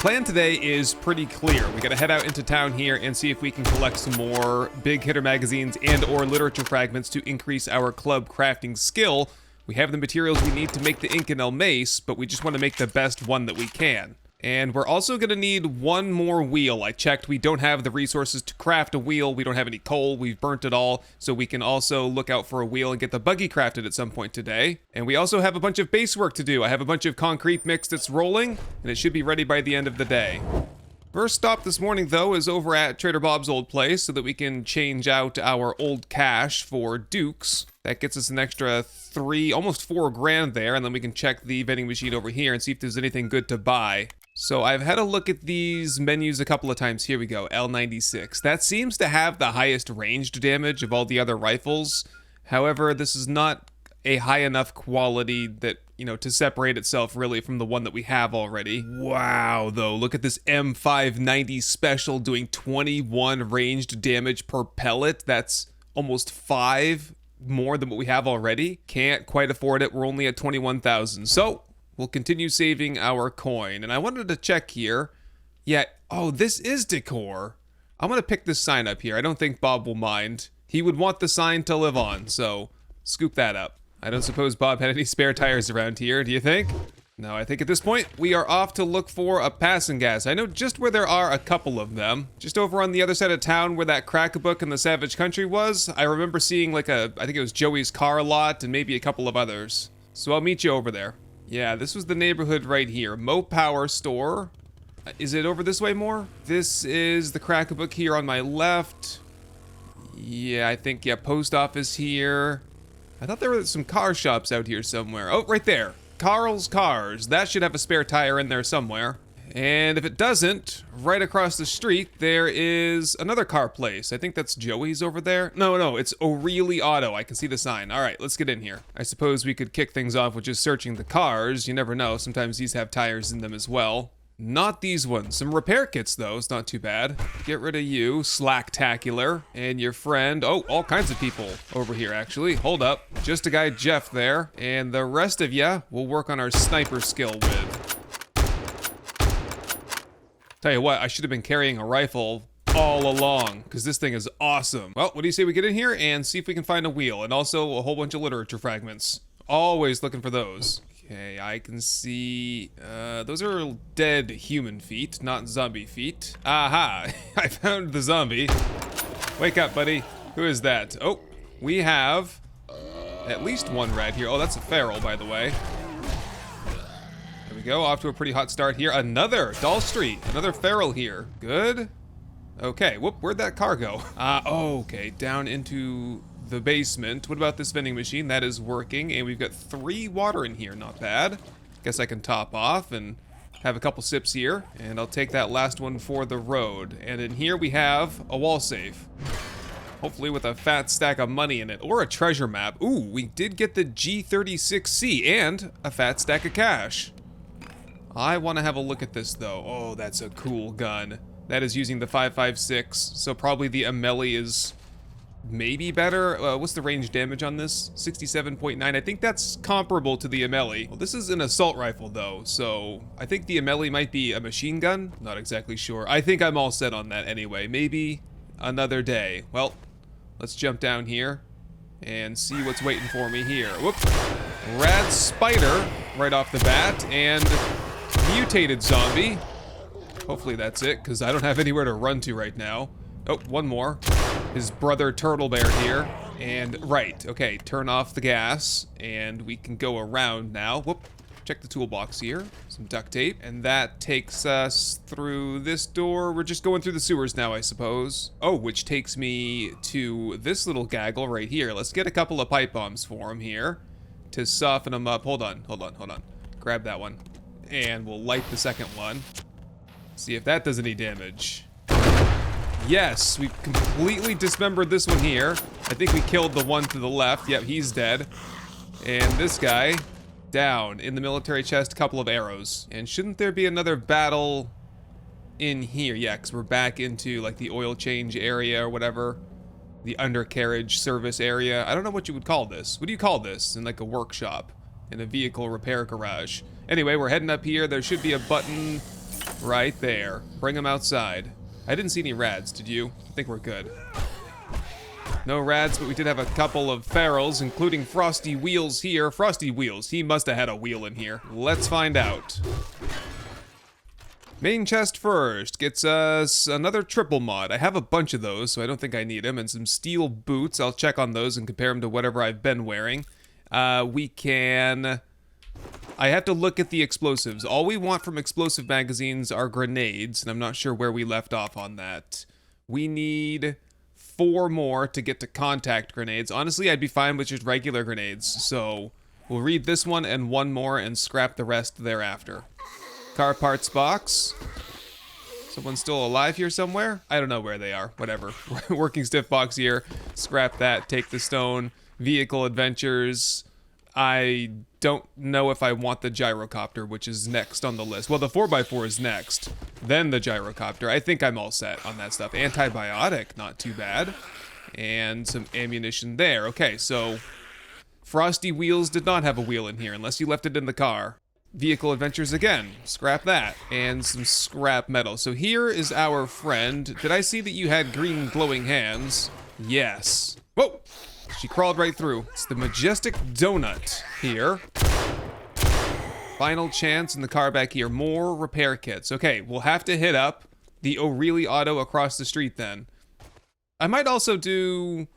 plan today is pretty clear. We gotta head out into town here and see if we can collect some more big hitter magazines and or literature fragments to increase our club crafting skill. We have the materials we need to make the Incanel mace, but we just want to make the best one that we can. And we're also going to need one more wheel. I checked, we don't have the resources to craft a wheel. We don't have any coal. We've burnt it all. So we can also look out for a wheel and get the buggy crafted at some point today. And we also have a bunch of base work to do. I have a bunch of concrete mix that's rolling, and it should be ready by the end of the day. First stop this morning, though, is over at Trader Bob's old place so that we can change out our old cash for dukes. That gets us an extra 3, almost 4 grand there, and then we can check the vending machine over here and see if there's anything good to buy. So I've had a look at these menus a couple of times. Here we go, L96. That seems to have the highest ranged damage of all the other rifles. However, this is not a high enough quality that, you know, to separate itself really from the one that we have already. Wow, though, look at this M590 special doing 21 ranged damage per pellet. That's almost 5 more than what we have already. Can't quite afford it. We're only at 21,000. So we'll continue saving our coin. And I wanted to check here. Yeah, oh, this is decor. I'm gonna pick this sign up here. I don't think Bob will mind. He would want the sign to live on, so scoop that up. I don't suppose Bob had any spare tires around here, do you think? No, I think at this point, we are off to look for a passing gas. I know just where there are a couple of them. Just over on the other side of town where that crack-a-book in the Savage Country was, I remember seeing like I think it was Joey's car lot and maybe a couple of others. So I'll meet you over there. Yeah, this was the neighborhood right here. Mo Power Store. Is it over this way more? This is the crack-a-book here on my left. Yeah, I think, yeah, post office here. I thought there were some car shops out here somewhere. Oh, right there. Carl's Cars. That should have a spare tire in there somewhere. And if it doesn't, right across the street, there is another car place. I think that's Joey's over there. No, it's O'Reilly Auto. I can see the sign. All right, let's get in here. I suppose we could kick things off with just searching the cars. You never know. Sometimes these have tires in them as well. Not these ones. Some repair kits, though. It's not too bad. Get rid of you, Slacktacular, and your friend. Oh, all kinds of people over here, actually. Hold up. Just a guy, Jeff, there. And the rest of ya, we'll work on our sniper skill with. Tell you what, I should have been carrying a rifle all along, because this thing is awesome. Well, what do you say we get in here and see if we can find a wheel, and also a whole bunch of literature fragments. Always looking for those. Okay, I can see, those are dead human feet, not zombie feet. Aha, I found the zombie. Wake up, buddy. Who is that? Oh, we have at least one rat here. Oh, that's a feral, by the way. There we go, off to a pretty hot start here. Another Doll Street, another feral here. Good. Okay, whoop, where'd that car go? Okay, down into the basement. What about this vending machine? That is working, and we've got 3 water in here. Not bad. Guess I can top off and have a couple sips here, and I'll take that last one for the road. And in here we have a wall safe, hopefully with a fat stack of money in it, or a treasure map. Ooh, we did get the G36C and a fat stack of cash. I want to have a look at this though. Oh, that's a cool gun. That is using the 5.56, so probably the Amelie is maybe better. What's the range damage on this? 67.9. I think that's comparable to the Amelie. Well, this is an assault rifle though, so I think the Amelie might be a machine gun. Not exactly sure. I think I'm all set on that anyway. Maybe another day. Well, let's jump down here and see what's waiting for me here. Whoop. Rad spider right off the bat, and mutated zombie. Hopefully that's it, because I don't have anywhere to run to right now. Oh, one more. His brother Turtle Bear here. And right, okay, turn off the gas, and we can go around now. Whoop, check the toolbox here. Some duct tape, and that takes us through this door. We're just going through the sewers now, I suppose. Oh, which takes me to this little gaggle right here. Let's get a couple of pipe bombs for him here to soften him up. Hold on. Grab that one, and we'll light the second one. See if that does any damage. Yes, we completely dismembered this one here. I think we killed the one to the left. Yep, he's dead. And this guy, down in the military chest, couple of arrows. And shouldn't there be another battle in here? Yeah, because we're back into like the oil change area or whatever. The undercarriage service area. I don't know what you would call this. What do you call this? In like a workshop, in a vehicle repair garage. Anyway, we're heading up here. There should be a button Right there. Bring them outside. I didn't see any rads, did you? I think we're good. No rads, but we did have a couple of ferals, including Frosty Wheels here. Frosty Wheels, he must have had a wheel in here. Let's find out. Main chest first. Gets us another triple mod. I have a bunch of those, so I don't think I need them. And some steel boots. I'll check on those and compare them to whatever I've been wearing. We can... I have to look at the explosives. All we want from explosive magazines are grenades, and I'm not sure where we left off on that. We need 4 more to get to contact grenades. Honestly, I'd be fine with just regular grenades, so we'll read this one and 1 more and scrap the rest thereafter. Car parts box. Someone's still alive here somewhere? I don't know where they are. Whatever. Working stiff box here. Scrap that. Take the stone. Vehicle adventures. I don't know if I want the gyrocopter, which is next on the list. Well, the 4x4 is next. Then the gyrocopter. I think I'm all set on that stuff. Antibiotic, not too bad. And some ammunition there. Okay, so Frosty Wheels did not have a wheel in here, unless you left it in the car. Vehicle adventures again. Scrap that. And some scrap metal. So here is our friend. Did I see that you had green glowing hands? Yes. Whoa! She crawled right through. It's the Majestic Donut here. Final chance in the car back here. More repair kits. Okay, we'll have to hit up the O'Reilly Auto across the street then. I might also do...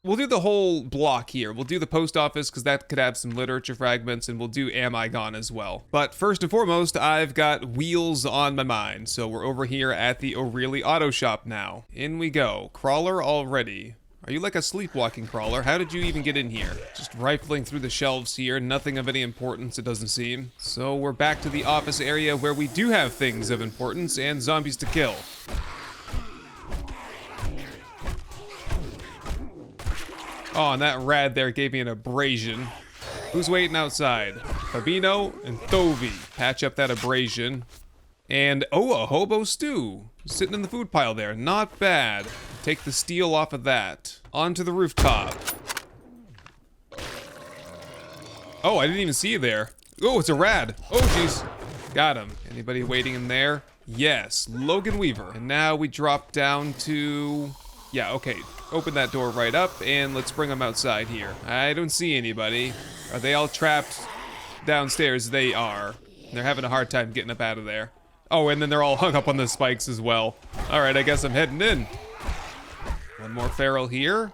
We'll do the whole block here. We'll do the post office because that could have some literature fragments, and we'll do Am I Gone as well. But first and foremost, I've got wheels on my mind. So we're over here at the O'Reilly Auto Shop now. In we go. Crawler already. Are you like a sleepwalking crawler? How did you even get in here? Just rifling through the shelves here. Nothing of any importance, it doesn't seem. So we're back to the office area where we do have things of importance and zombies to kill. Oh, and that rad there gave me an abrasion. Who's waiting outside? Fabino and Thovi. Patch up that abrasion. And, oh, a hobo stew. Sitting in the food pile there. Not bad. Take the steel off of that. Onto the rooftop. Oh, I didn't even see you there. Oh, it's a rad. Oh, jeez. Got him. Anybody waiting in there? Yes, Logan Weaver. And now we drop down to... Yeah, okay. Open that door right up, and let's bring them outside here. I don't see anybody. Are they all trapped downstairs? They are. They're having a hard time getting up out of there. Oh, and then they're all hung up on the spikes as well. All right, I guess I'm heading in. One more feral here.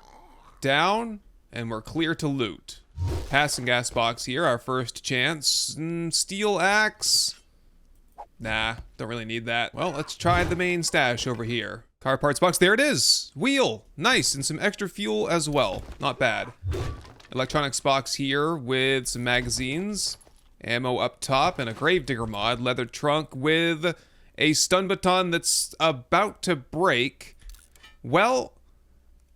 Down, and we're clear to loot. Passing gas box here, our first chance. Steel axe. Nah, don't really need that. Well, let's try the main stash over here. Car parts box, there it is! Wheel! Nice, and some extra fuel as well. Not bad. Electronics box here with some magazines. Ammo up top and a Gravedigger mod. Leather trunk with a stun baton that's about to break. Well,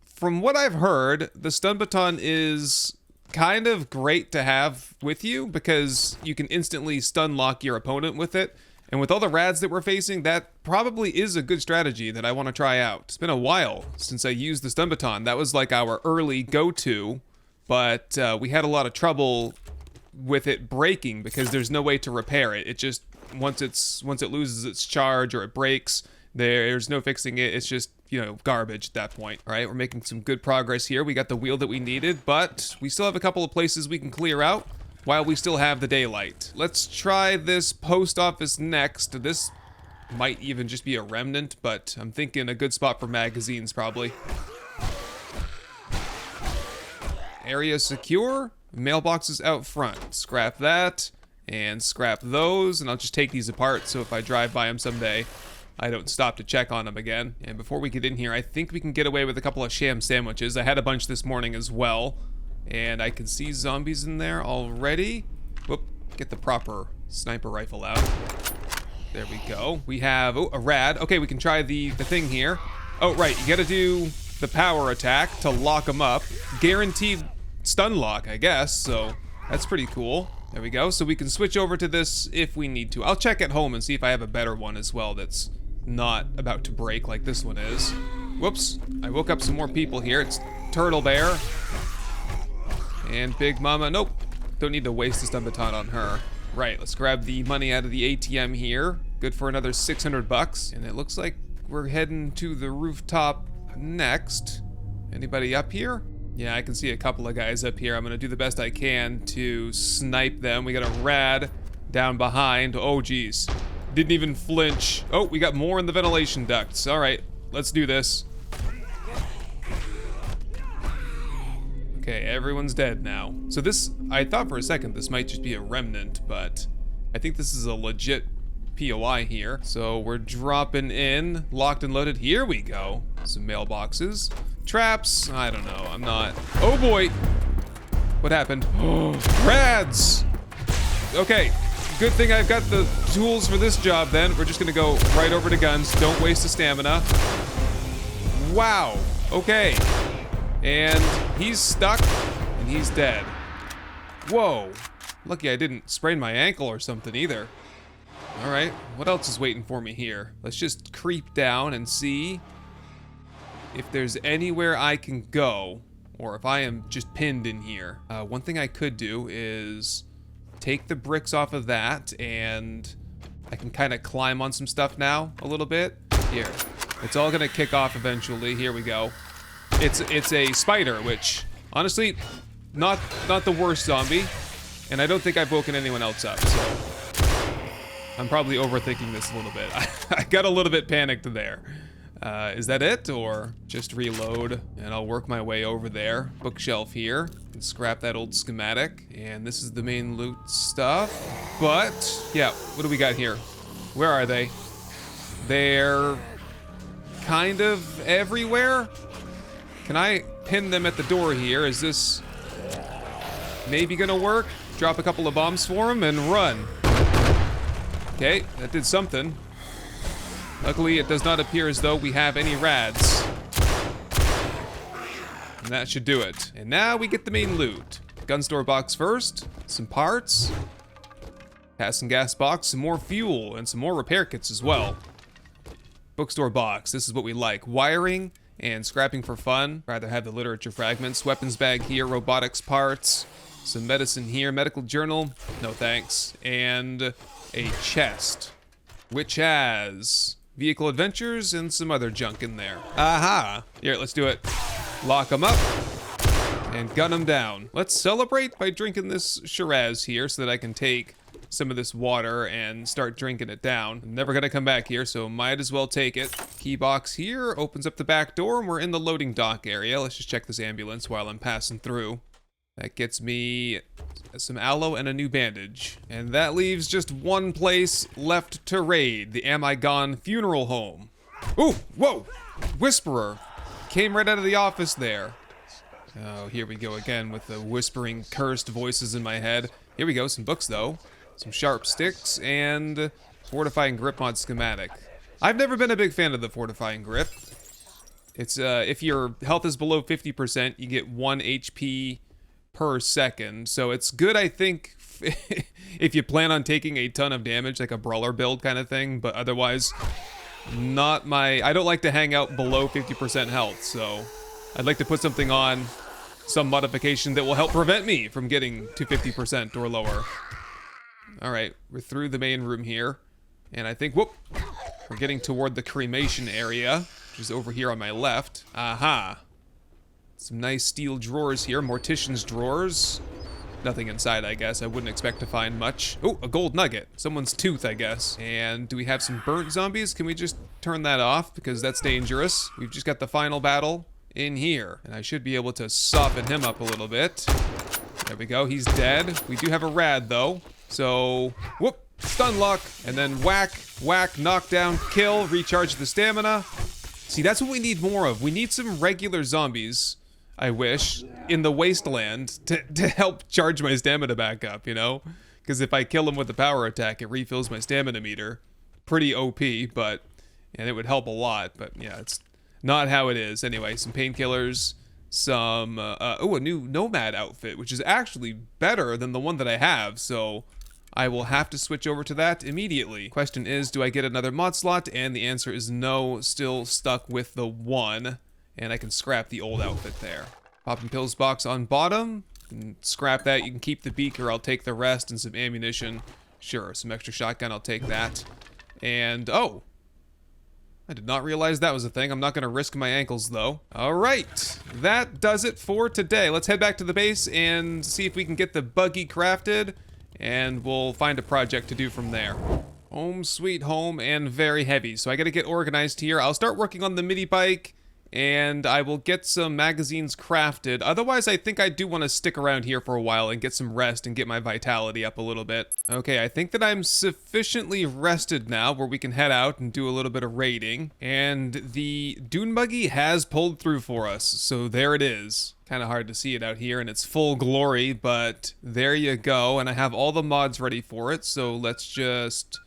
from what I've heard, the stun baton is kind of great to have with you because you can instantly stun lock your opponent with it. And with all the rads that we're facing, that probably is a good strategy that I want to try out. It's been a while since I used the stun baton. That was like our early go-to, but we had a lot of trouble with it breaking because there's no way to repair it. It just, once it loses its charge or it breaks, there's no fixing it. It's just, you know, garbage at that point. All right, we're making some good progress here. We got the wheel that we needed, but we still have a couple of places we can clear out while we still have the daylight. Let's try this post office next. This might even just be a remnant, but I'm thinking a good spot for magazines probably. Area secure. Mailboxes out front. Scrap that and scrap those, and I'll just take these apart so if I drive by them someday, I don't stop to check on them again. And before we get in here, I think we can get away with a couple of sham sandwiches. I had a bunch this morning as well. And I can see zombies in there already. Whoop, get the proper sniper rifle out. There we go. We have, oh, a rad. Okay, we can try the thing here. Oh, right, you gotta do the power attack to lock them up. Guaranteed stun lock, I guess, so that's pretty cool. There we go, so we can switch over to this if we need to. I'll check at home and see if I have a better one as well that's not about to break like this one is. Whoops, I woke up some more people here. It's Turtle Bear. And Big Mama, nope, don't need to waste the stun baton on her. Right, let's grab the money out of the ATM here. Good for another 600 bucks. And it looks like we're heading to the rooftop next. Anybody up here? Yeah, I can see a couple of guys up here. I'm gonna do the best I can to snipe them. We got a rad down behind. Oh, geez. Didn't even flinch. Oh, we got more in the ventilation ducts. All right, let's do this. Okay, everyone's dead now. So this, I thought for a second this might just be a remnant, but I think this is a legit POI here. So we're dropping in, locked and loaded. Here we go. Some mailboxes. Traps, I don't know, I'm not. Oh boy! What happened? Oh, rads! Okay, good thing I've got the tools for this job then. We're just gonna go right over to guns. Don't waste the stamina. Wow, okay. And he's stuck, and he's dead. Whoa, lucky I didn't sprain my ankle or something either. All right, what else is waiting for me here? Let's just creep down and see if there's anywhere I can go, or if I am just pinned in here. One thing I could do is take the bricks off of that, and I can kind of climb on some stuff now a little bit. Here, it's all gonna kick off eventually. Here we go. It's a spider, which honestly, not the worst zombie, and I don't think I've woken anyone else up. So I'm probably overthinking this a little bit. I got a little bit panicked there. Is that it, or just reload and I'll work my way over there? Bookshelf here, and scrap that old schematic, and this is the main loot stuff. But yeah, what do we got here? Where are they? They're kind of everywhere. Can I pin them at the door here? Is this maybe gonna work? Drop a couple of bombs for them and run. Okay, that did something. Luckily, it does not appear as though we have any rads. And that should do it. And now we get the main loot. Gun store box first, some parts, pass and gas box, some more fuel, and some more repair kits as well. Bookstore box, this is what we like. Wiring and scrapping for fun. Rather have the literature fragments. Weapons bag here, robotics parts, some medicine here, medical journal, no thanks, and a chest, which has vehicle adventures and some other junk in there. Aha! Here, let's do it. Lock them up and gun them down. Let's celebrate by drinking this Shiraz here so that I can take some of this water and start drinking it down. I'm never gonna come back here, so might as well take it. Key box here opens up the back door and we're in the loading dock area. Let's just check this ambulance while I'm passing through. That gets me some aloe and a new bandage. And that leaves just one place left to raid, the Am I Gone funeral home. Ooh, whoa, Whisperer. Came right out of the office there. Oh, here we go again with the whispering cursed voices in my head. Here we go, some books though. Some sharp sticks and fortifying grip mod schematic. I've never been a big fan of the fortifying grip. It's if your health is below 50%, you get 1 HP per second. So it's good, I think, if you plan on taking a ton of damage, like a brawler build kind of thing, but otherwise, not my... I don't like to hang out below 50% health, so I'd like to put something on, some modification that will help prevent me from getting to 50% or lower. Alright, we're through the main room here, and I think, whoop, we're getting toward the cremation area, which is over here on my left. Aha! Some nice steel drawers here, mortician's drawers. Nothing inside, I guess. I wouldn't expect to find much. Oh, a gold nugget. Someone's tooth, I guess. And do we have some burnt zombies? Can we just turn that off? Because that's dangerous. We've just got the final battle in here. And I should be able to soften him up a little bit. There we go. He's dead. We do have a rad, though. So, whoop, stun lock. And then whack, whack, knock down, kill, recharge the stamina. See, that's what we need more of. We need some regular zombies, I wish, in the wasteland to help charge my stamina back up, you know? Because if I kill him with a power attack, it refills my stamina meter. Pretty OP, but... and it would help a lot, but yeah, it's not how it is. Anyway, some painkillers, some... oh, a new Nomad outfit, which is actually better than the one that I have, so... I will have to switch over to that immediately. Question is, do I get another mod slot? And the answer is no, still stuck with the one. And I can scrap the old outfit there. Popping pills box on bottom. You can scrap that, you can keep the beaker, I'll take the rest and some ammunition Sure, some extra shotgun, I'll take that. And, oh! I did not realize that was a thing. I'm not gonna risk my ankles, though. Alright, that does it for today. Let's head back to the base and see if we can get the buggy crafted, and we'll find a project to do from there. Home sweet home, and very heavy, so I gotta get organized here. I'll start working on the mini bike, and I will get some magazines crafted. Otherwise, I think I do want to stick around here for a while and get some rest and get my vitality up a little bit. Okay, I think that I'm sufficiently rested now where we can head out and do a little bit of raiding. And the dune buggy has pulled through for us, so there it is. Kind of hard to see it out here in its full glory, but there you go. And I have all the mods ready for it, so let's just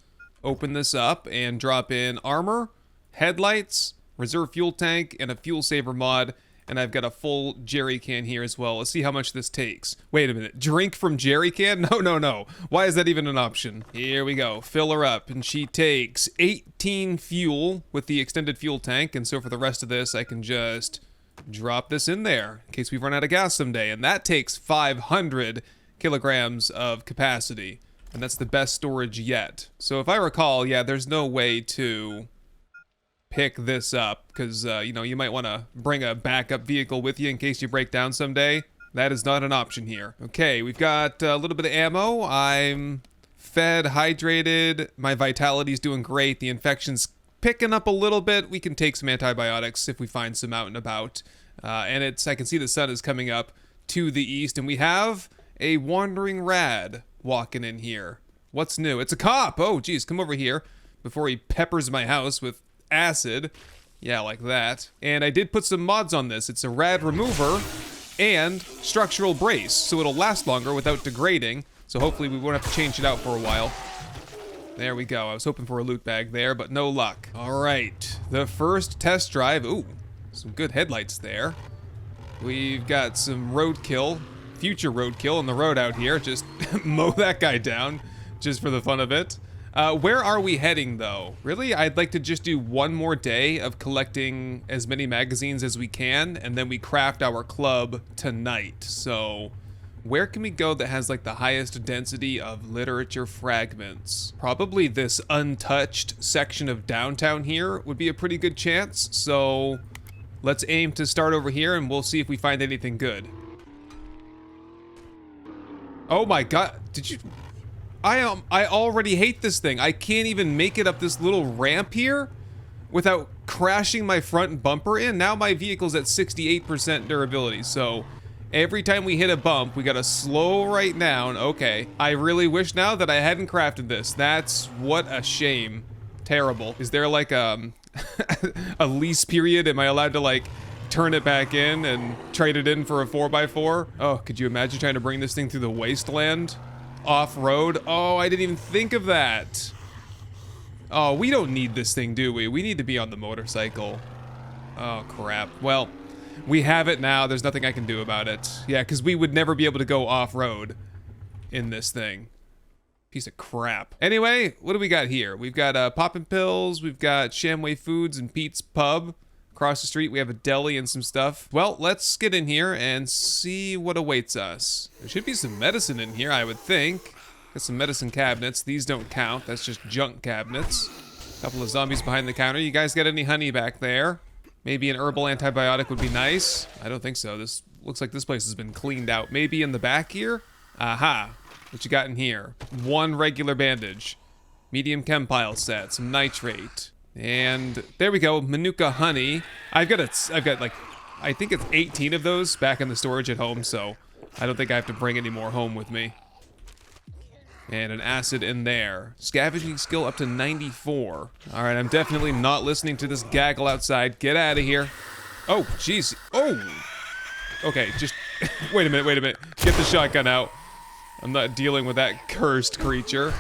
open this up and drop in armor, headlights, reserve fuel tank, and a fuel saver mod, and I've got a full jerry can here as well. Let's see how much this takes. Wait a minute, drink from jerry can? No. Why is that even an option? Here we go, fill her up, and she takes 18 fuel with the extended fuel tank, and so for the rest of this, I can just drop this in there in case we run out of gas someday, and that takes 500 kilograms of capacity, and that's the best storage yet. So if I recall, yeah, there's no way to pick this up because you know, you might want to bring a backup vehicle with you in case you break down someday. That is not an option here. Okay, we've got a little bit of ammo. I'm fed, hydrated, my vitality's doing great, the infection's picking up a little bit. We can take some antibiotics if we find some out and about, and I can see the sun is coming up to the east, and we have a wandering rad walking in here. What's new? It's a cop. Oh geez, come over here before he peppers my house with acid. Yeah, like that. And I did put some mods on this. It's a rad remover and structural brace, so it'll last longer without degrading. So hopefully we won't have to change it out for a while. There we go. I was hoping for a loot bag there, but no luck. All right, the first test drive. Ooh, some good headlights there. We've got some roadkill, future roadkill on the road out here. Just mow that guy down just for the fun of it. Where are we heading, though? Really, I'd like to just do one more day of collecting as many magazines as we can, and then we craft our club tonight. So, where can we go that has, like, the highest density of literature fragments? Probably this untouched section of downtown here would be a pretty good chance, so let's aim to start over here, and we'll see if we find anything good. Oh my god, did you... I already hate this thing. I can't even make it up this little ramp here without crashing my front bumper in. Now my vehicle's at 68% durability, so every time we hit a bump, we gotta slow right down. Okay, I really wish now that I hadn't crafted this. That's what a shame. Terrible. Is there like a lease period? Am I allowed to like turn it back in and trade it in for a 4x4? Oh, could you imagine trying to bring this thing through the wasteland? Off-road? Oh, I didn't even think of that. Oh, we don't need this thing, do we? We need to be on the motorcycle. Oh, crap. Well, we have it now. There's nothing I can do about it. Yeah, because we would never be able to go off-road in this thing. Piece of crap. Anyway, what do we got here? We've got poppin' pills. We've got Shamway Foods and Pete's Pub. Across the street, we have a deli and some stuff. Well, let's get in here and see what awaits us. There should be some medicine in here, I would think. Got some medicine cabinets. These don't count. That's just junk cabinets. A couple of zombies behind the counter. You guys got any honey back there? Maybe an herbal antibiotic would be nice. I don't think so. This looks like this place has been cleaned out. Maybe in the back here? Aha. What you got in here? One regular bandage. Medium chem pile set. Some nitrate. And there we go, Manuka honey. I've got like, I think it's 18 of those back in the storage at home, so I don't think I have to bring any more home with me. And an acid in there. Scavenging skill up to 94. All right, I'm definitely not listening to this gaggle outside. Get out of here. Oh, jeez. Oh. Okay, just wait a minute. Get the shotgun out. I'm not dealing with that cursed creature.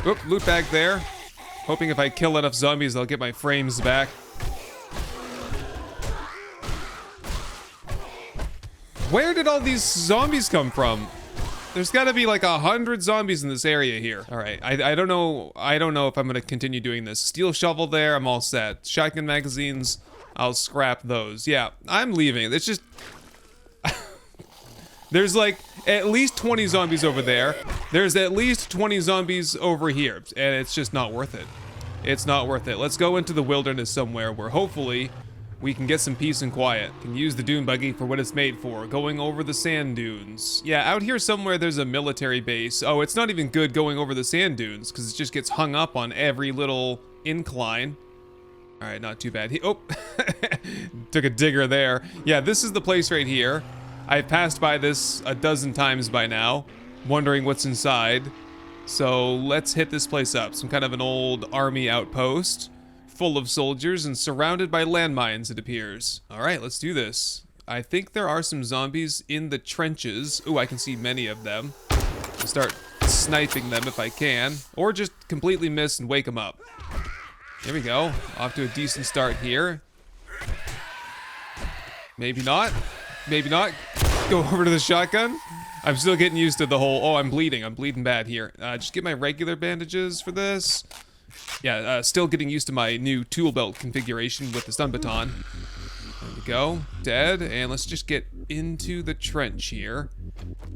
Oop, loot bag there. Hoping if I kill enough zombies, I'll get my frames back. Where did all these zombies come from? There's gotta be like 100 zombies in this area here. All right, I don't know if I'm gonna continue doing this. Steel shovel there, I'm all set. Shotgun magazines, I'll scrap those. Yeah, I'm leaving. It's just, There's like at least 20 zombies over there. There's at least 20 zombies over here, and it's just not worth it. It's not worth it. Let's go into the wilderness somewhere where hopefully we can get some peace and quiet. Can use the dune buggy for what it's made for, going over the sand dunes. Yeah, out here somewhere there's a military base. Oh, it's not even good going over the sand dunes because it just gets hung up on every little incline. All right, not too bad. Oh, took a digger there. Yeah, this is the place right here. I've passed by this a dozen times by now, wondering what's inside. So let's hit this place up. Some kind of an old army outpost, full of soldiers and surrounded by landmines, it appears. All right, let's do this. I think there are some zombies in the trenches. Ooh, I can see many of them. I'll start sniping them if I can, or just completely miss and wake them up. Here we go. Off to a decent start here. Maybe not. Maybe not. Go over to the shotgun. I'm still getting used to the whole, oh, I'm bleeding. I'm bleeding bad here. Just get my regular bandages for this. Yeah, still getting used to my new tool belt configuration with the stun baton. There we go. Dead. And let's just get into the trench here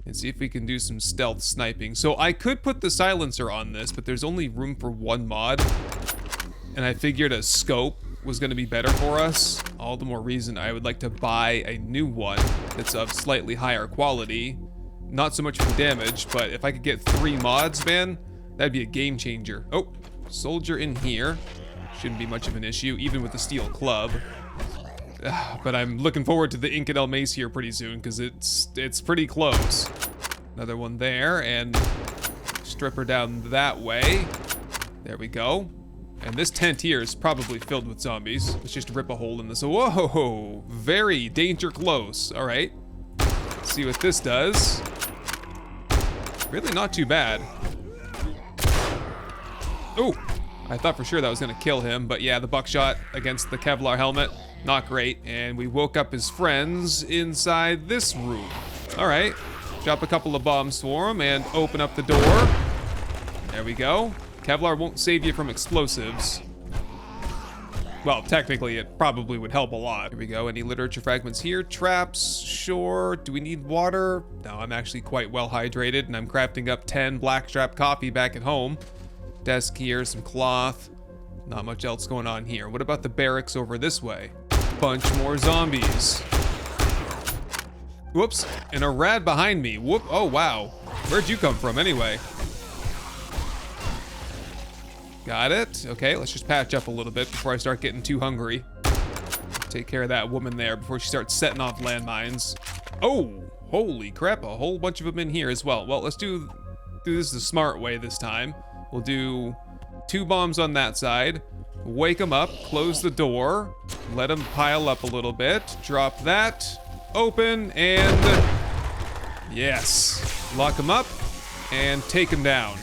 and see if we can do some stealth sniping. So I could put the silencer on this, but there's only room for one mod. And I figured a scope was going to be better for us. All the more reason I would like to buy a new one that's of slightly higher quality. Not so much for damage, but if I could get 3 mods, man, that'd be a game changer. Oh, soldier in here. Shouldn't be much of an issue, even with the steel club. But I'm looking forward to the Infidel mace here pretty soon, because it's pretty close. Another one there, and strip her down that way. There we go. And this tent here is probably filled with zombies. Let's just rip a hole in this. Whoa, very danger close. All right, let's see what this does. Really not too bad. Oh, I thought for sure that was gonna kill him, but yeah, the buckshot against the Kevlar helmet, not great. And we woke up his friends inside this room. All right, drop a couple of bombs for him and open up the door. There we go. Kevlar won't save you from explosives. Well, technically, it probably would help a lot. Here we go. Any literature fragments here? Traps, sure. Do we need water? No, I'm actually quite well hydrated, and I'm crafting up 10 blackstrap coffee back at home. Desk here, some cloth. Not much else going on here. What about the barracks over this way? Bunch more zombies. Whoops, and a rad behind me. Whoop, oh wow. Where'd you come from anyway? Got it. Okay, let's just patch up a little bit before I start getting too hungry. Take care of that woman there before she starts setting off landmines. Oh, holy crap, a whole bunch of them in here as well. Well, let's do this the smart way this time. We'll do 2 bombs on that side, wake them up, close the door, let them pile up a little bit, drop that, open, and yes, lock them up and take them down.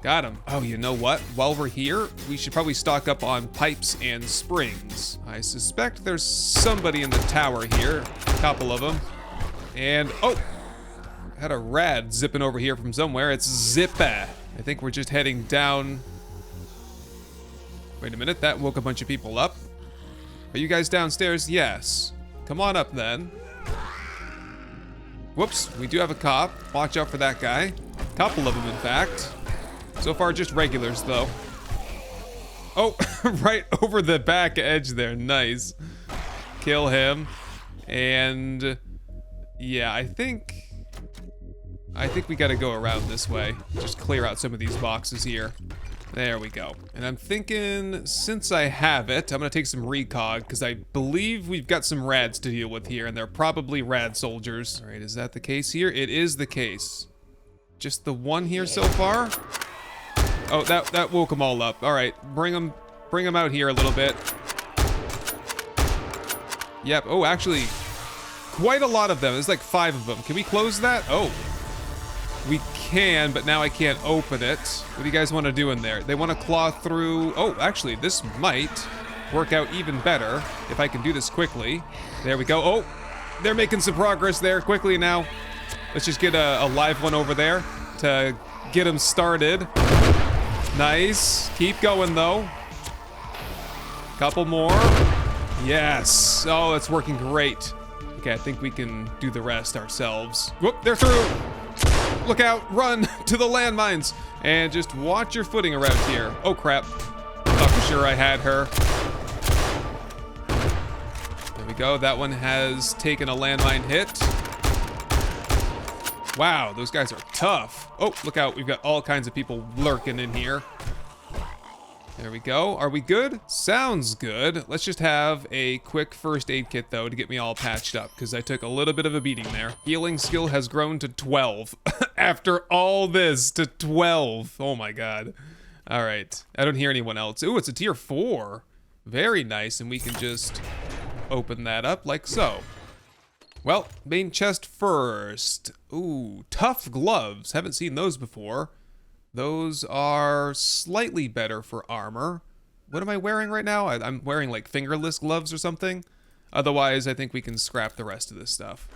Got him. Oh, you know what? While we're here, we should probably stock up on pipes and springs. I suspect there's somebody in the tower here. A couple of them. And, oh! Had a rad zipping over here from somewhere. It's Zippa. I think we're just heading down. Wait a minute, that woke a bunch of people up. Are you guys downstairs? Yes. Come on up then. Whoops, we do have a cop. Watch out for that guy. Couple of them, in fact. So far, just regulars, though. Oh, right over the back edge there. Nice. Kill him. And yeah, I think we gotta go around this way. Just clear out some of these boxes here. There we go. And I'm thinking, since I have it, I'm gonna take some recog, because I believe we've got some rads to deal with here, and they're probably rad soldiers. All right, is that the case here? It is the case. Just the one here so far? Oh, that woke them all up. All right, bring them out here a little bit. Yep. Oh, actually, quite a lot of them. There's like 5 of them. Can we close that? Oh, we can, but now I can't open it. What do you guys want to do in there? They want to claw through. Oh, actually, this might work out even better if I can do this quickly. There we go. Oh, they're making some progress there. Quickly now. Let's just get a live one over there to get them started. Nice. Keep going, though. Couple more. Yes. Oh, that's working great. Okay, I think we can do the rest ourselves. Whoop, they're through. Look out, run to the landmines, and just watch your footing around here. Oh crap, thought for sure I had her. There we go, that one has taken a landmine hit. Wow, those guys are tough. Oh, look out, we've got all kinds of people lurking in here. There we go. Are we good? Sounds good. Let's just have a quick first aid kit, though, to get me all patched up, because I took a little bit of a beating there. Healing skill has grown to 12. After all this, to 12. Oh, my God. All right. I don't hear anyone else. Ooh, it's a tier 4. Very nice, and we can just open that up like so. Well, main chest first. Ooh, tough gloves. Haven't seen those before. Those are slightly better for armor. What am I wearing right now? I'm wearing like fingerless gloves or something. Otherwise, I think we can scrap the rest of this stuff.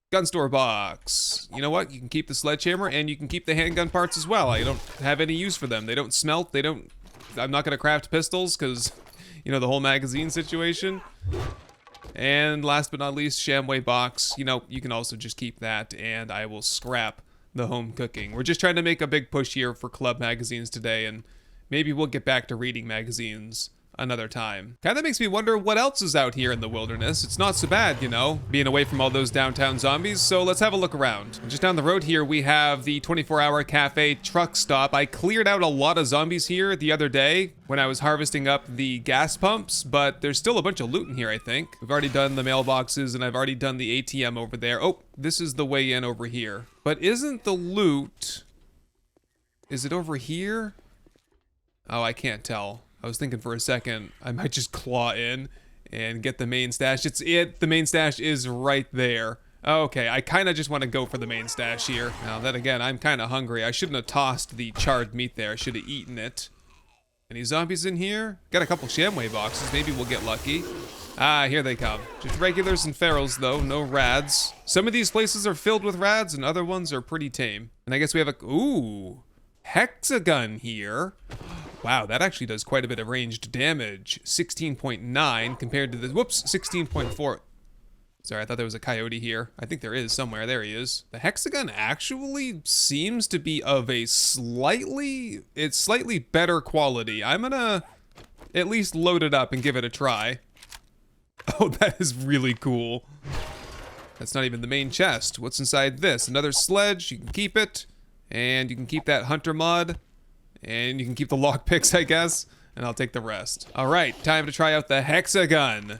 Gun store box. You know what? You can keep the sledgehammer and you can keep the handgun parts as well. I don't have any use for them. They don't smelt. They don't... I'm not going to craft pistols because, you know, the whole magazine situation. And last but not least, Shamway box. You know, you can also just keep that and I will scrap the home cooking. We're just trying to make a big push here for club magazines today, and maybe we'll get back to reading magazines another time. Kinda makes me wonder what else is out here in the wilderness. It's not so bad, you know, being away from all those downtown zombies, so let's have a look around. Just down the road here, we have the 24-hour cafe truck stop. I cleared out a lot of zombies here the other day when I was harvesting up the gas pumps, but there's still a bunch of loot in here, I think. We've already done the mailboxes, and I've already done the ATM over there. Oh, this is the way in over here. But isn't the loot... Is it over here? Oh, I can't tell. I was thinking for a second I might just claw in and get the main stash. The main stash is right there. Okay, I kind of just want to go for the main stash here. Now then again, I'm kind of hungry. I shouldn't have tossed the charred meat there. I should have eaten it. Any zombies in here? Got a couple Shamway boxes. Maybe we'll get lucky. Ah, here they come. Just regulars and ferals though, no rads. Some of these places are filled with rads and other ones are pretty tame. And I guess we have a, ooh, hexagon here. Wow, that actually does quite a bit of ranged damage. 16.9 compared to the, whoops, 16.4. Sorry, I thought there was a coyote here. I think there is somewhere. There he is. The hexagon actually seems to be of a slightly better quality. I'm gonna at least load it up and give it a try. Oh, that is really cool. That's not even the main chest. What's inside this? Another sledge. You can keep it. And you can keep that hunter mod. And you can keep the lockpicks, I guess. And I'll take the rest. All right, time to try out the hexagon.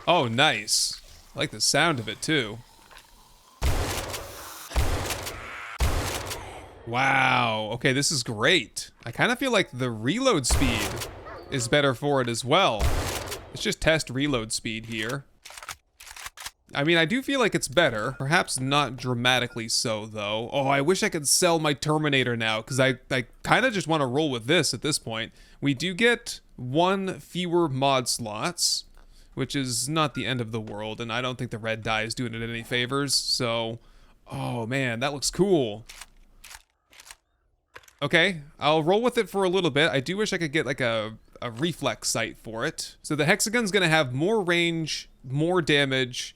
Oh, nice. I like the sound of it, too. Wow. Okay, this is great. I kind of feel like the reload speed is better for it as well. Let's just test reload speed here. I mean, I do feel like it's better. Perhaps not dramatically so, though. Oh, I wish I could sell my Terminator now, because I kind of just want to roll with this at this point. We do get 1 fewer mod slots, which is not the end of the world, and I don't think the red dye is doing it any favors, so... Oh, man, that looks cool. Okay, I'll roll with it for a little bit. I do wish I could get, like, a reflex sight for it. So the hexagon's gonna have more range, more damage,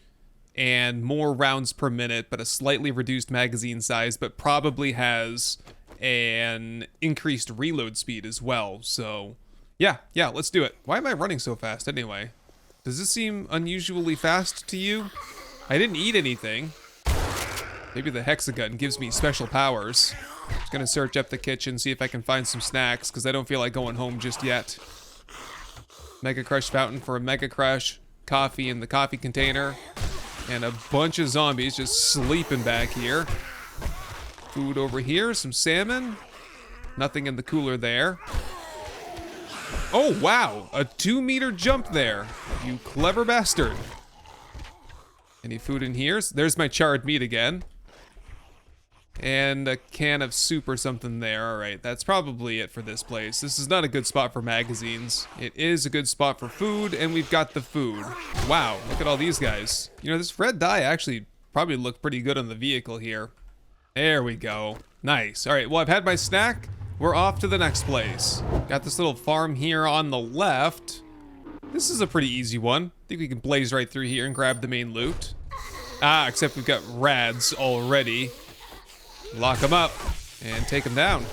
and more rounds per minute, but a slightly reduced magazine size, but probably has an increased reload speed as well. So yeah, let's do it. Why am I running so fast anyway? Does this seem unusually fast to you? I didn't eat anything. Maybe the hexagon gives me special powers. Just gonna search up the kitchen, see if I can find some snacks, because I don't feel like going home just yet. Mega Crush fountain for a Mega Crush. Coffee in the coffee container. And a bunch of zombies just sleeping back here. Food over here, some salmon. Nothing in the cooler there. Oh, wow, a 2-meter jump there. You clever bastard. Any food in here? There's my charred meat again. And a can of soup or something there. All right, that's probably it for this place. This is not a good spot for magazines. It is a good spot for food, and we've got the food. Wow, look at all these guys. You know, this red dye actually probably looked pretty good on the vehicle here. There we go. Nice. All right, well, I've had my snack. We're off to the next place. Got this little farm here on the left. This is a pretty easy one. I think we can blaze right through here and grab the main loot. Ah, except we've got rads already. Lock them up and take them down.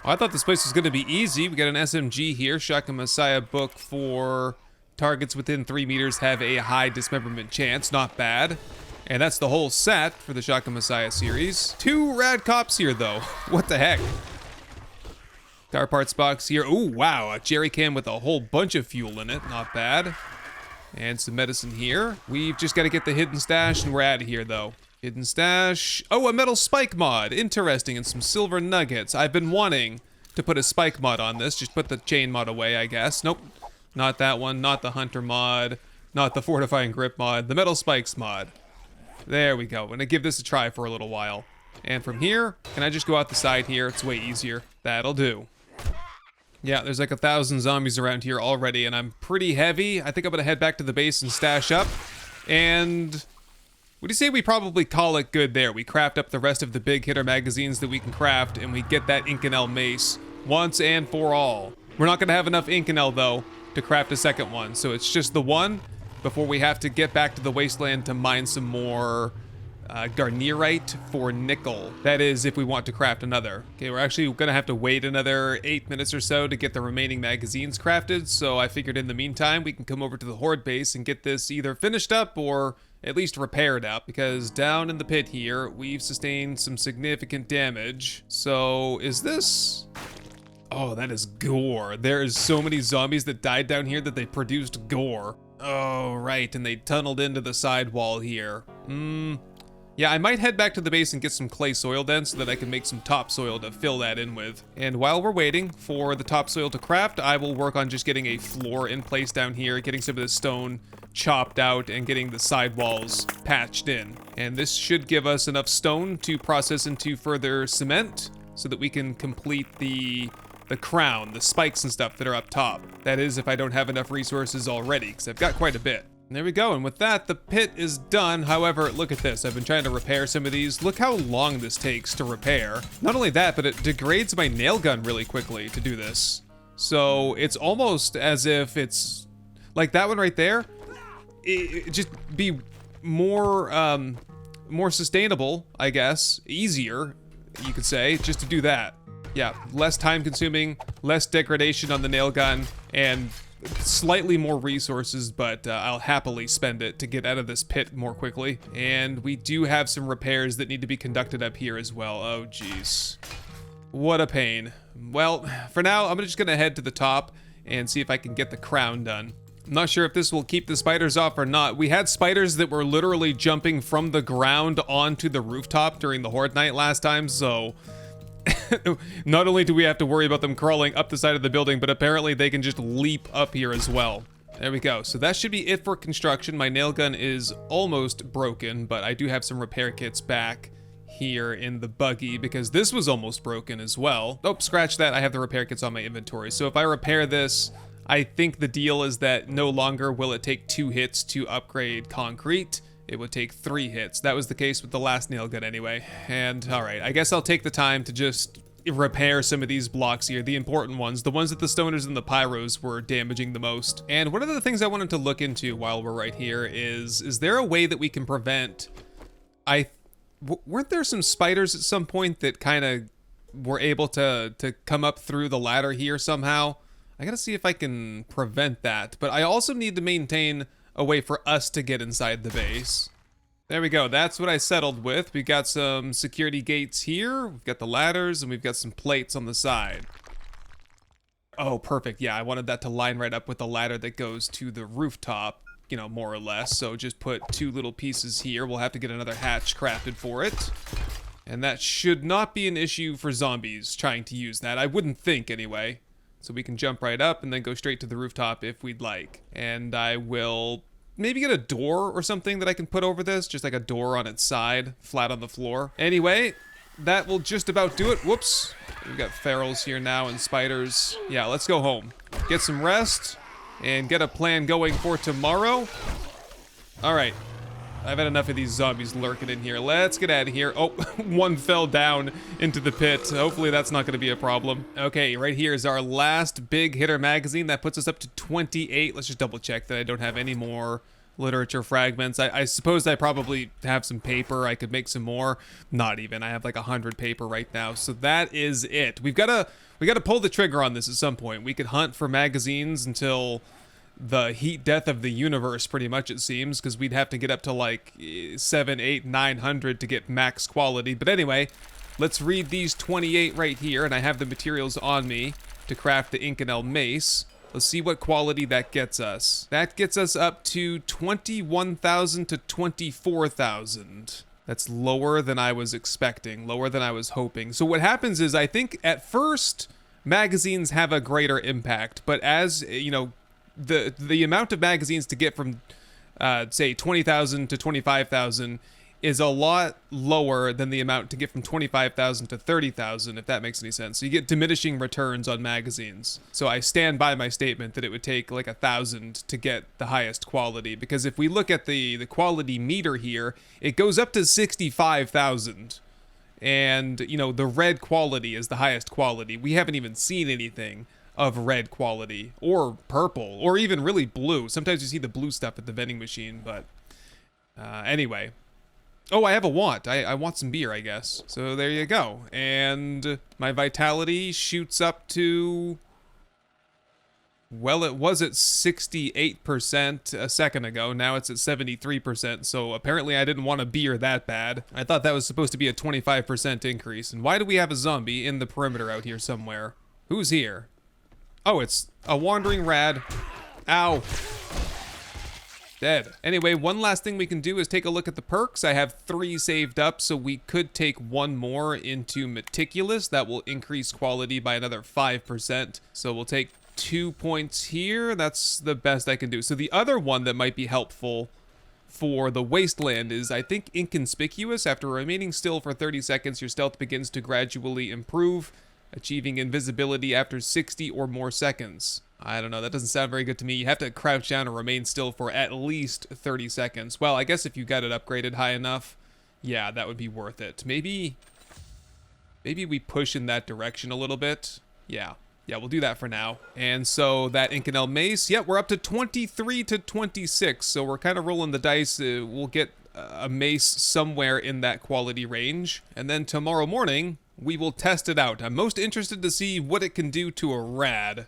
Oh, I thought this place was going to be easy. We got an SMG here. Shotgun Messiah book for targets within 3 meters have a high dismemberment chance. Not bad. And that's the whole set for the Shotgun Messiah series. 2 rad cops here, though. What the heck? Car parts box here. Ooh, wow. A jerry can with a whole bunch of fuel in it. Not bad. And some medicine here. We've just got to get the hidden stash, and we're out of here, though. Hidden stash. Oh, a metal spike mod. Interesting. And some silver nuggets. I've been wanting to put a spike mod on this. Just put the chain mod away, I guess. Nope. Not that one. Not the hunter mod. Not the fortifying grip mod. The metal spikes mod. There we go. I'm gonna give this a try for a little while. And from here, can I just go out the side here? It's way easier. That'll do. Yeah, there's like 1,000 zombies around here already, and I'm pretty heavy. I think I'm gonna head back to the base and stash up. And would you say we probably call it good there? We craft up the rest of the big hitter magazines that we can craft, and we get that Inconel mace once and for all. We're not gonna have enough Inconel, though, to craft a second one, so it's just the one before we have to get back to the wasteland to mine some more garnierite for nickel. That is, if we want to craft another. Okay, we're actually gonna have to wait another 8 minutes or so to get the remaining magazines crafted, so I figured in the meantime we can come over to the Horde base and get this either finished up or at least repaired up, because down in the pit here, we've sustained some significant damage. So, is this... Oh, that is gore. There is so many zombies that died down here that they produced gore. Oh, right, and they tunneled into the side wall here. Yeah, I might head back to the base and get some clay soil then so that I can make some topsoil to fill that in with. And while we're waiting for the topsoil to craft, I will work on just getting a floor in place down here, getting some of the stone chopped out and getting the side walls patched in. And this should give us enough stone to process into further cement so that we can complete the crown, the spikes and stuff that are up top. That is, if I don't have enough resources already, because I've got quite a bit. And there we go, and with that, the pit is done. However, look at this. I've been trying to repair some of these. Look how long this takes to repair. Not only that, but it degrades my nail gun really quickly to do this. So it's almost as if it's like that one right there. It just be more sustainable, I guess, easier, you could say, just to do that. Yeah, less time consuming, less degradation on the nail gun, and slightly more resources, but I'll happily spend it to get out of this pit more quickly. And we do have some repairs that need to be conducted up here as well. Oh, geez. What a pain. Well, for now, I'm just gonna head to the top and see if I can get the crown done. I'm not sure if this will keep the spiders off or not. We had spiders that were literally jumping from the ground onto the rooftop during the Horde night last time, so not only do we have to worry about them crawling up the side of the building, but apparently they can just leap up here as well. There we go. So that should be it for construction. My nail gun is almost broken, but I do have some repair kits back here in the buggy because this was almost broken as well. Oh, scratch that. I have the repair kits on my inventory. So if I repair this, I think the deal is that no longer will it take 2 hits to upgrade concrete. It would take 3 hits. That was the case with the last nail gun anyway. And all right, I guess I'll take the time to just repair some of these blocks here, the important ones, the ones that the stoners and the pyros were damaging the most. And one of the things I wanted to look into while we're right here is there a way that we can prevent, weren't there some spiders at some point that kind of were able to come up through the ladder here somehow? I gotta see if I can prevent that, but I also need to maintain a way for us to get inside the base. There we go, that's what I settled with. We got some security gates here, we've got the ladders, and we've got some plates on the side. Oh, perfect, yeah, I wanted that to line right up with the ladder that goes to the rooftop, you know, more or less. So just put 2 little pieces here. We'll have to get another hatch crafted for it. And that should not be an issue for zombies trying to use that, I wouldn't think anyway. So we can jump right up and then go straight to the rooftop if we'd like. And I will maybe get a door or something that I can put over this, just like a door on its side, flat on the floor. Anyway, that will just about do it. Whoops. We've got ferals here now and spiders. Yeah, let's go home. Get some rest and get a plan going for tomorrow. All right. I've had enough of these zombies lurking in here. Let's get out of here. Oh, one fell down into the pit. Hopefully that's not going to be a problem. Okay, right here is our last big hitter magazine. That puts us up to 28. Let's just double check that I don't have any more literature fragments. I suppose I probably have some paper. I could make some more. Not even. I have like 100 paper right now. So that is it. We got to pull the trigger on this at some point. We could hunt for magazines until the heat death of the universe, pretty much, it seems, because we'd have to get up to like 7, 8, 900 to get max quality. But anyway, let's read these 28 right here, and I have the materials on me to craft the Inconel mace. Let's see what quality that gets us. That gets us up to 21,000 to 24,000. That's lower than I was expecting, lower than I was hoping. So what happens is, I think at first magazines have a greater impact, but as you know, the amount of magazines to get from say 20,000 to 25,000 is a lot lower than the amount to get from 25,000 to 30,000, if that makes any sense. So you get diminishing returns on magazines. So I stand by my statement that it would take like 1,000 to get the highest quality, because if we look at the quality meter here, it goes up to 65,000. And, you know, the red quality is the highest quality. We haven't even seen anything of red quality, or purple, or even really blue. Sometimes you see the blue stuff at the vending machine, but anyway. Oh, I have a want. I want some beer, I guess. So there you go. And my vitality shoots up to, well, it was at 68% a second ago. Now it's at 73%. So apparently I didn't want a beer that bad. I thought that was supposed to be a 25% increase. And why do we have a zombie in the perimeter out here somewhere? Who's here? Oh, it's a wandering rad. Ow. Dead. Anyway, one last thing we can do is take a look at the perks. I have 3 saved up, so we could take 1 more into Meticulous. That will increase quality by another 5%. So we'll take 2 points here. That's the best I can do. So the other one that might be helpful for the Wasteland is, I think, Inconspicuous. After remaining still for 30 seconds, your stealth begins to gradually improve, achieving invisibility after 60 or more seconds. I don't know, that doesn't sound very good to me. You have to crouch down and remain still for at least 30 seconds. Well, I guess if you got it upgraded high enough, yeah, that would be worth it. Maybe we push in that direction a little bit. Yeah, we'll do that for now. And so that Inconel mace, yeah, we're up to 23 to 26. So we're kind of rolling the dice. We'll get a mace somewhere in that quality range. And then tomorrow morning, we will test it out. I'm most interested to see what it can do to a rad.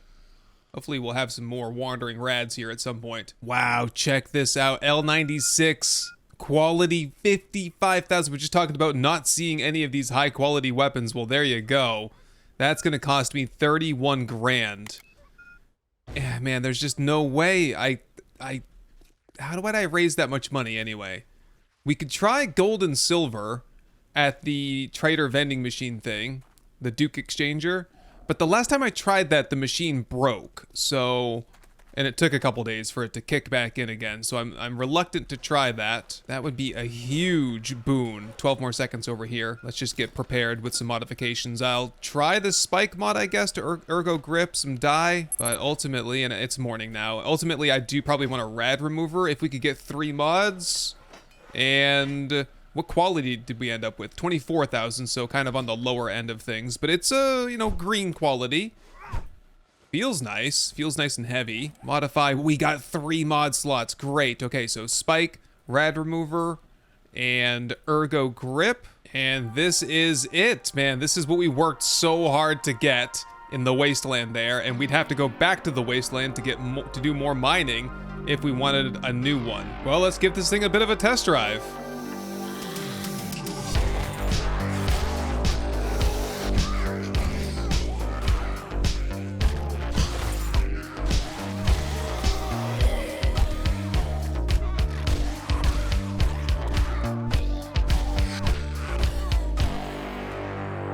Hopefully we'll have some more wandering rads here at some point. Wow, check this out. L96, quality 55,000. We're just talking about not seeing any of these high quality weapons. Well, there you go. That's gonna cost me 31 grand. Yeah, man, there's just no way. How do I raise that much money anyway? We could try gold and silver at the trader vending machine thing, the Duke Exchanger. But the last time I tried that, the machine broke. So, and it took a couple days for it to kick back in again. So I'm reluctant to try that. That would be a huge boon. 12 more seconds over here. Let's just get prepared with some modifications. I'll try the spike mod, I guess, to ergo grip, some dye. But ultimately, and it's morning now, ultimately I do probably want a rad remover. If we could get 3 mods. And what quality did we end up with? 24,000, so kind of on the lower end of things. But it's a, you know, green quality. Feels nice and heavy. Modify, we got 3 mod slots, great. Okay, so spike, rad remover, and ergo grip. And this is it, man. This is what we worked so hard to get in the Wasteland there. And we'd have to go back to the Wasteland to get to do more mining if we wanted a new one. Well, let's give this thing a bit of a test drive.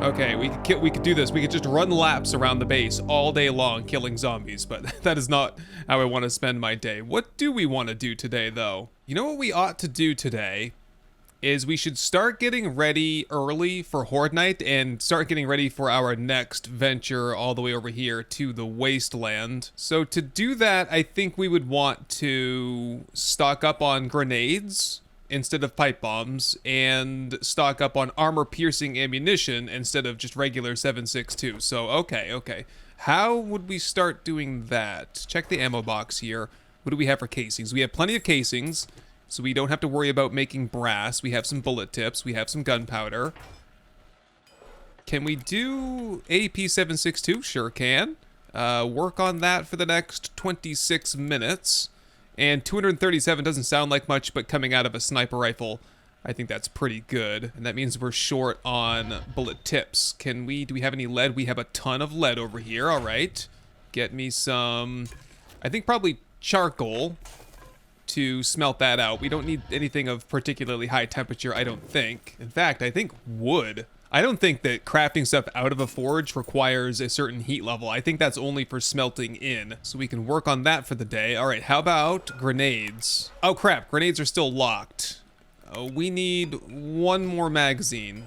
Okay, we could do this. We could just run laps around the base all day long killing zombies, but that is not how I want to spend my day. What do we want to do today, though? You know what we ought to do today is we should start getting ready early for Horde Night and start getting ready for our next venture all the way over here to the Wasteland. So to do that, I think we would want to stock up on grenades instead of pipe bombs and stock up on armor-piercing ammunition instead of just regular 7.62. So, okay. How would we start doing that? Check the ammo box here. What do we have for casings? We have plenty of casings, so we don't have to worry about making brass. We have some bullet tips. We have some gunpowder. Can we do AP762? Sure can. Work on that for the next 26 minutes. And 237 doesn't sound like much, but coming out of a sniper rifle, I think that's pretty good. And that means we're short on bullet tips. Do we have any lead? We have a ton of lead over here. All right. Get me some, I think probably charcoal to smelt that out. We don't need anything of particularly high temperature, I don't think. In fact, I think wood. I don't think that crafting stuff out of a forge requires a certain heat level. I think that's only for smelting in. So we can work on that for the day. All right, how about grenades? Oh crap, grenades are still locked. We need one more magazine.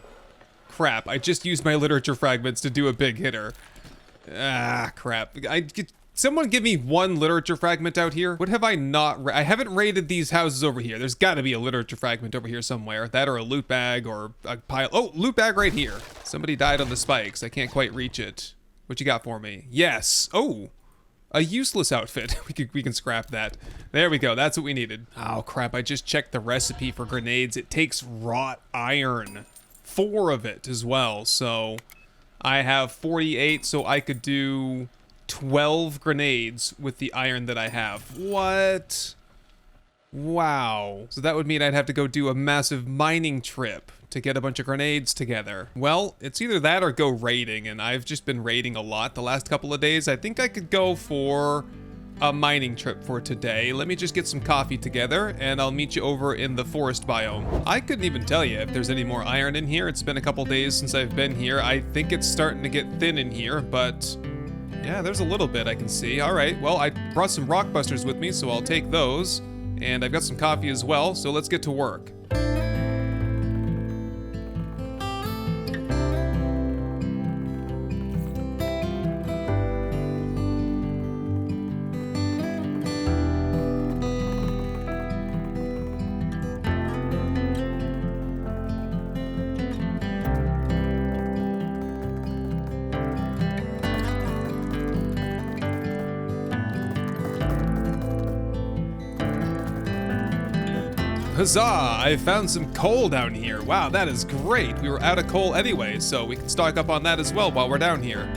Crap, I just used my literature fragments to do a big hitter. Ah, crap. Someone give me one literature fragment out here. What have I not I haven't raided these houses over here. There's got to be a literature fragment over here somewhere. That or a loot bag or a pile. Oh, loot bag right here. Somebody died on the spikes. I can't quite reach it. What you got for me? Yes. Oh, a useless outfit. We can scrap that. There we go. That's what we needed. Oh, crap. I just checked the recipe for grenades. It takes wrought iron. 4 of it as well. So I have 48, so I could do 12 grenades with the iron that I have. What? Wow. So that would mean I'd have to go do a massive mining trip to get a bunch of grenades together. Well, it's either that or go raiding, and I've just been raiding a lot the last couple of days. I think I could go for a mining trip for today. Let me just get some coffee together, and I'll meet you over in the forest biome. I couldn't even tell you if there's any more iron in here. It's been a couple days since I've been here. I think it's starting to get thin in here, but yeah, there's a little bit I can see. All right, well, I brought some rock busters with me, so I'll take those. And I've got some coffee as well, so let's get to work. Huzzah! I found some coal down here. Wow, that is great. We were out of coal anyway, so we can stock up on that as well while we're down here.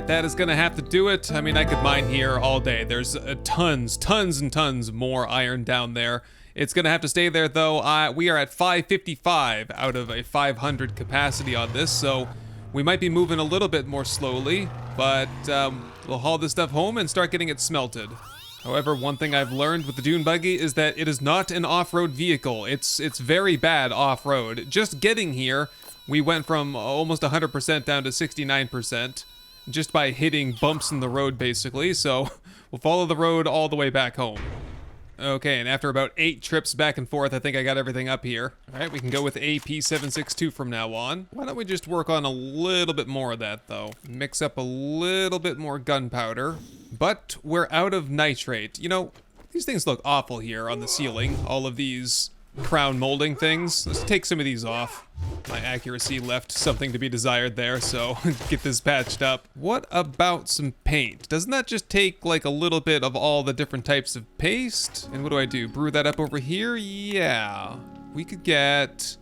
That is gonna have to do it. I mean, I could mine here all day. There's tons and tons more iron down there. It's gonna have to stay there though. We are at 555 out of a 500 capacity on this, so we might be moving a little bit more slowly, but we'll haul this stuff home and start getting it smelted. However, one thing I've learned with the dune buggy is that it is not an off-road vehicle. It's very bad off-road. Just getting here, we went from almost 100% down to 69%. Just by hitting bumps in the road, basically, so we'll follow the road all the way back home. Okay, and after about 8 trips back and forth, I think I got everything up here. All right, we can go with AP762 from now on. Why don't we just work on a little bit more of that, though? Mix up a little bit more gunpowder. But we're out of nitrate. You know, these things look awful here on the ceiling. All of these crown molding things. Let's take some of these off. My accuracy left something to be desired there, so get this patched up. What about some paint? Doesn't that just take like a little bit of all the different types of paste? And what do? Brew that up over here? Yeah. We could get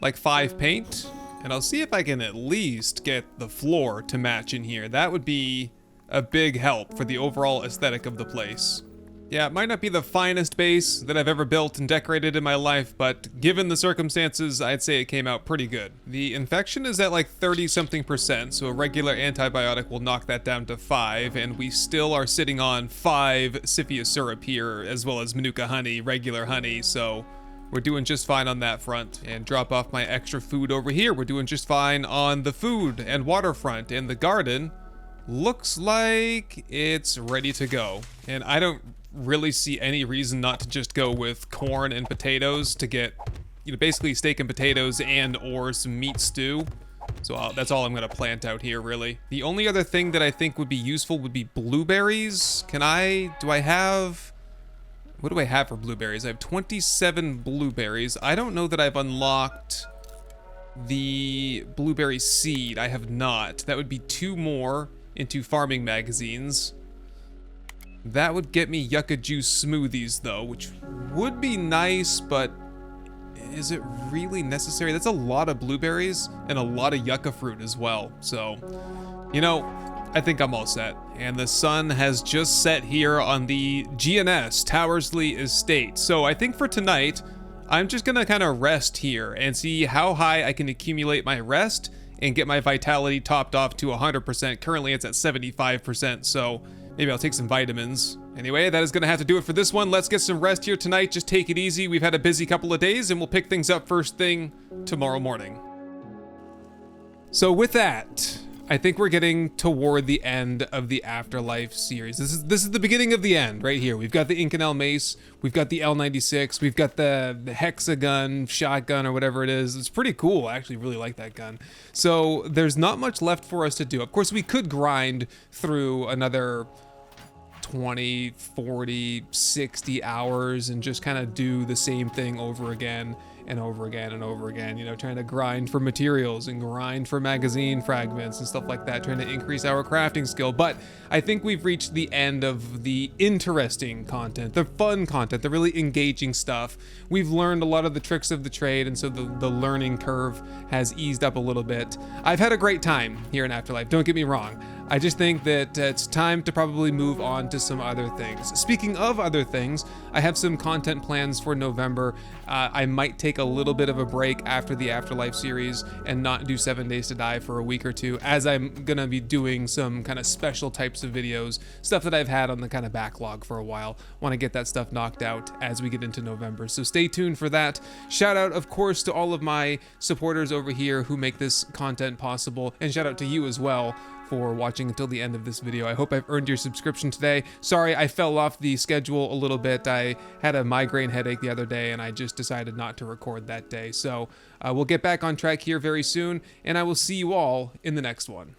like 5 paint, and I'll see if I can at least get the floor to match in here. That would be a big help for the overall aesthetic of the place. Yeah, it might not be the finest base that I've ever built and decorated in my life, but given the circumstances, I'd say it came out pretty good. The infection is at like 30-something%, so a regular antibiotic will knock that down to 5, and we still are sitting on 5 Cyphia syrup here, as well as Manuka honey, regular honey, so we're doing just fine on that front. And drop off my extra food over here. We're doing just fine on the food and water front, and the garden looks like it's ready to go. And I don't really see any reason not to just go with corn and potatoes to get, you know, basically steak and potatoes and or some meat stew. So that's all I'm gonna plant out here, really. The only other thing that I think would be useful would be blueberries. What do I have for blueberries? I have 27 blueberries. I don't know that I've unlocked the blueberry seed. I have not. That would be 2 more into farming magazines. That would get me yucca juice smoothies though, which would be nice, but is it really necessary? That's a lot of blueberries and a lot of yucca fruit as well. So, you know, I think I'm all set. And the sun has just set here on the GNS Towersley Estate. So I think for tonight, I'm just gonna kind of rest here and see how high I can accumulate my rest and get my vitality topped off to 100%. Currently it's at 75%, so maybe I'll take some vitamins. Anyway, that is gonna have to do it for this one. Let's get some rest here tonight. Just take it easy. We've had a busy couple of days and we'll pick things up first thing tomorrow morning. So with that, I think we're getting toward the end of the Afterlife series. This is the beginning of the end right here. We've got the Inconel mace, we've got the L96, we've got the hexagon shotgun or whatever it is. It's pretty cool. I actually really like that gun. So there's not much left for us to do. Of course, we could grind through another 20, 40, 60 hours and just kind of do the same thing over again and over again and over again, you know, trying to grind for materials and grind for magazine fragments and stuff like that, trying to increase our crafting skill. But I think we've reached the end of the interesting content, the fun content, the really engaging stuff. We've learned a lot of the tricks of the trade, and so the learning curve has eased up a little bit. I've had a great time here in Afterlife, don't get me wrong. I just think that it's time to probably move on to some other things. Speaking of other things, I have some content plans for November. I might take a little bit of a break after the Afterlife series and not do 7 Days to Die for a week or two, as I'm gonna be doing some kind of special types of videos, stuff that I've had on the kind of backlog for a while. Want to get that stuff knocked out as we get into November, so stay tuned for that. Shout out, of course, to all of my supporters over here who make this content possible, and shout out to you as well for watching until the end of this video. I hope I've earned your subscription today. Sorry, I fell off the schedule a little bit. I had a migraine headache the other day and I just decided not to record that day. So we'll get back on track here very soon, and I will see you all in the next one.